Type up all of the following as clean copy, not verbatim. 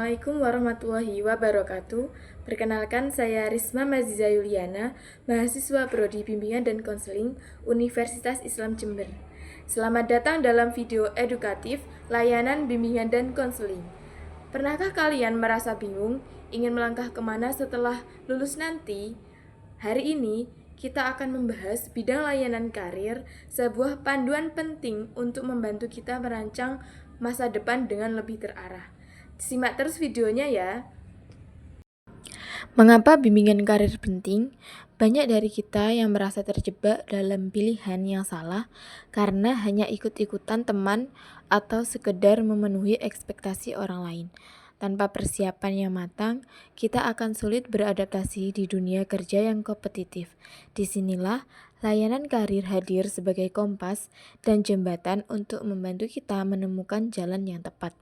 Assalamualaikum warahmatullahi wabarakatuh. Perkenalkan, saya Risma Maziza Yuliana, mahasiswa Prodi Bimbingan dan Konseling Universitas Islam Jember. Selamat datang dalam video edukatif layanan bimbingan dan konseling. Pernahkah kalian merasa bingung ingin melangkah kemana setelah lulus nanti? Hari ini kita akan membahas bidang layanan karir, sebuah panduan penting untuk membantu kita merancang masa depan dengan lebih terarah. Simak terus videonya ya. Mengapa bimbingan karir penting? Banyak dari kita yang merasa terjebak dalam pilihan yang salah karena hanya ikut-ikutan teman atau sekedar memenuhi ekspektasi orang lain. Tanpa persiapan yang matang, kita akan sulit beradaptasi di dunia kerja yang kompetitif. Disinilah layanan karir hadir sebagai kompas dan jembatan untuk membantu kita menemukan jalan yang tepat.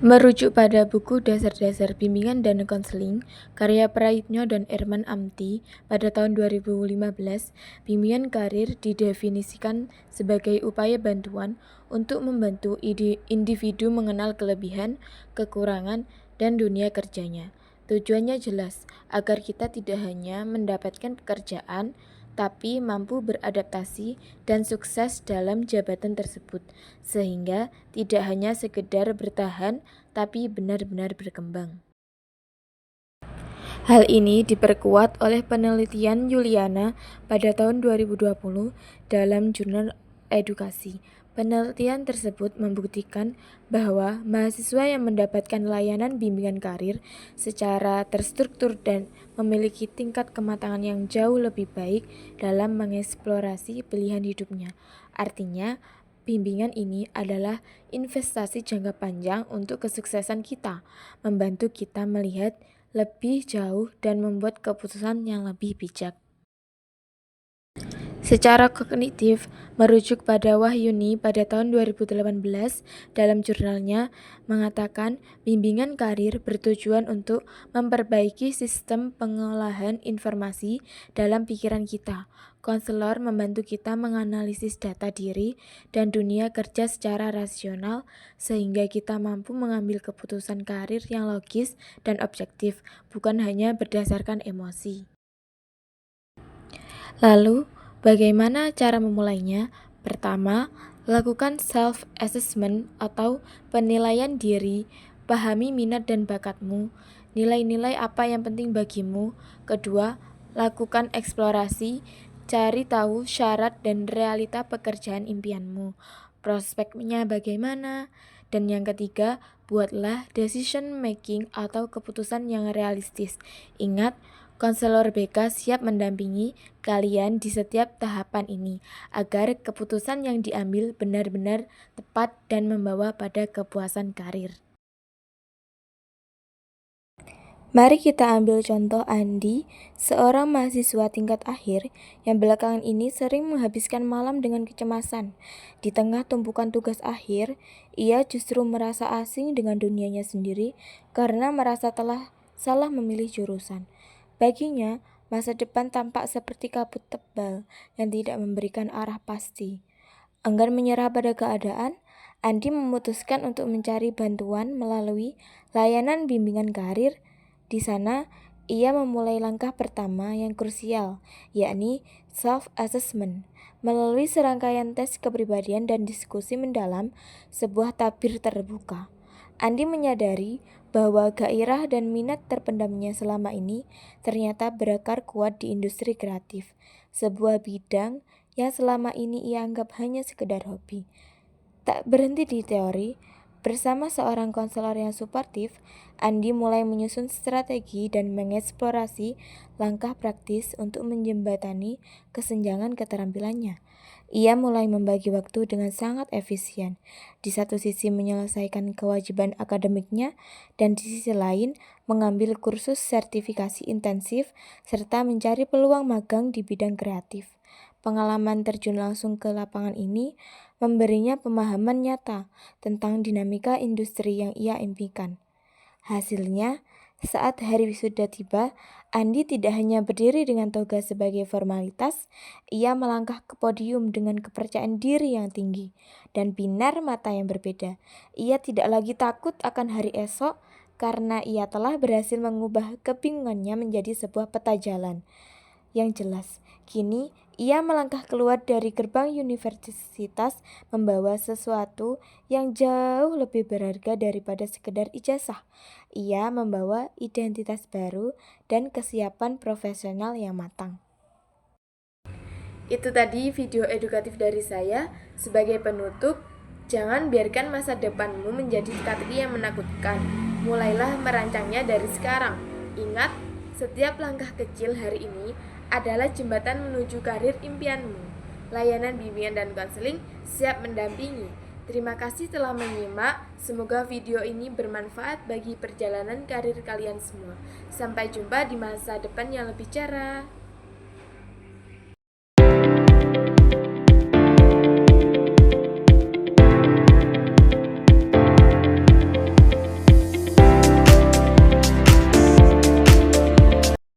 Merujuk pada buku Dasar-Dasar Bimbingan dan Konseling, karya Prayitno dan Erman Amti pada tahun 2015, bimbingan karir didefinisikan sebagai upaya bantuan untuk membantu individu mengenal kelebihan, kekurangan, dan dunia kerjanya. Tujuannya jelas, agar kita tidak hanya mendapatkan pekerjaan, tapi mampu beradaptasi dan sukses dalam jabatan tersebut, sehingga tidak hanya sekedar bertahan, tapi benar-benar berkembang. Hal ini diperkuat oleh penelitian Yuliana pada tahun 2020 dalam jurnal edukasi. Penelitian tersebut membuktikan bahwa mahasiswa yang mendapatkan layanan bimbingan karir secara terstruktur dan memiliki tingkat kematangan yang jauh lebih baik dalam mengeksplorasi pilihan hidupnya. Artinya, bimbingan ini adalah investasi jangka panjang untuk kesuksesan kita, membantu kita melihat lebih jauh dan membuat keputusan yang lebih bijak. Secara kognitif, merujuk pada Wahyuni pada tahun 2018 dalam jurnalnya mengatakan bimbingan karir bertujuan untuk memperbaiki sistem pengolahan informasi dalam pikiran kita. Konselor membantu kita menganalisis data diri dan dunia kerja secara rasional sehingga kita mampu mengambil keputusan karir yang logis dan objektif, bukan hanya berdasarkan emosi. Lalu, bagaimana cara memulainya? Pertama, lakukan self-assessment atau penilaian diri, pahami minat dan bakatmu, nilai-nilai apa yang penting bagimu. Kedua, lakukan eksplorasi, cari tahu syarat dan realita pekerjaan impianmu, prospeknya bagaimana. Dan yang ketiga, buatlah decision making atau keputusan yang realistis. Ingat, konselor BK siap mendampingi kalian di setiap tahapan ini, agar keputusan yang diambil benar-benar tepat dan membawa pada kepuasan karir. Mari kita ambil contoh Andi, seorang mahasiswa tingkat akhir yang belakangan ini sering menghabiskan malam dengan kecemasan. Di tengah tumpukan tugas akhir, ia justru merasa asing dengan dunianya sendiri karena merasa telah salah memilih jurusan. Baginya, masa depan tampak seperti kabut tebal yang tidak memberikan arah pasti. Enggan menyerah pada keadaan, Andi memutuskan untuk mencari bantuan melalui layanan bimbingan karir. Di sana, ia memulai langkah pertama yang krusial, yakni self-assessment. Melalui serangkaian tes kepribadian dan diskusi mendalam, sebuah tabir terbuka. Andi menyadari bahwa gairah dan minat terpendamnya selama ini ternyata berakar kuat di industri kreatif, sebuah bidang yang selama ini ia anggap hanya sekedar hobi. Tak berhenti di teori, bersama seorang konselor yang suportif, Andi mulai menyusun strategi dan mengeksplorasi langkah praktis untuk menjembatani kesenjangan keterampilannya. Ia mulai membagi waktu dengan sangat efisien, di satu sisi menyelesaikan kewajiban akademiknya, dan di sisi lain mengambil kursus sertifikasi intensif, serta mencari peluang magang di bidang kreatif. Pengalaman terjun langsung ke lapangan ini memberinya pemahaman nyata tentang dinamika industri yang ia impikan. Hasilnya, Saat hari wisuda tiba, Andi tidak hanya berdiri dengan toga sebagai formalitas, ia melangkah ke podium dengan kepercayaan diri yang tinggi dan binar mata yang berbeda. Ia tidak lagi takut akan hari esok karena ia telah berhasil mengubah kebingungannya menjadi sebuah peta jalan yang jelas. Kini, ia melangkah keluar dari gerbang universitas membawa sesuatu yang jauh lebih berharga daripada sekedar ijazah. Ia membawa identitas baru dan kesiapan profesional yang matang. Itu tadi video edukatif dari saya. Sebagai penutup, jangan biarkan masa depanmu menjadi teka-teki yang menakutkan. Mulailah merancangnya dari sekarang. Ingat, setiap langkah kecil hari ini adalah jembatan menuju karir impianmu. Layanan bimbingan dan konseling siap mendampingi. Terima kasih telah menyimak. Semoga video ini bermanfaat bagi perjalanan karir kalian semua. Sampai jumpa di masa depan yang lebih cerah.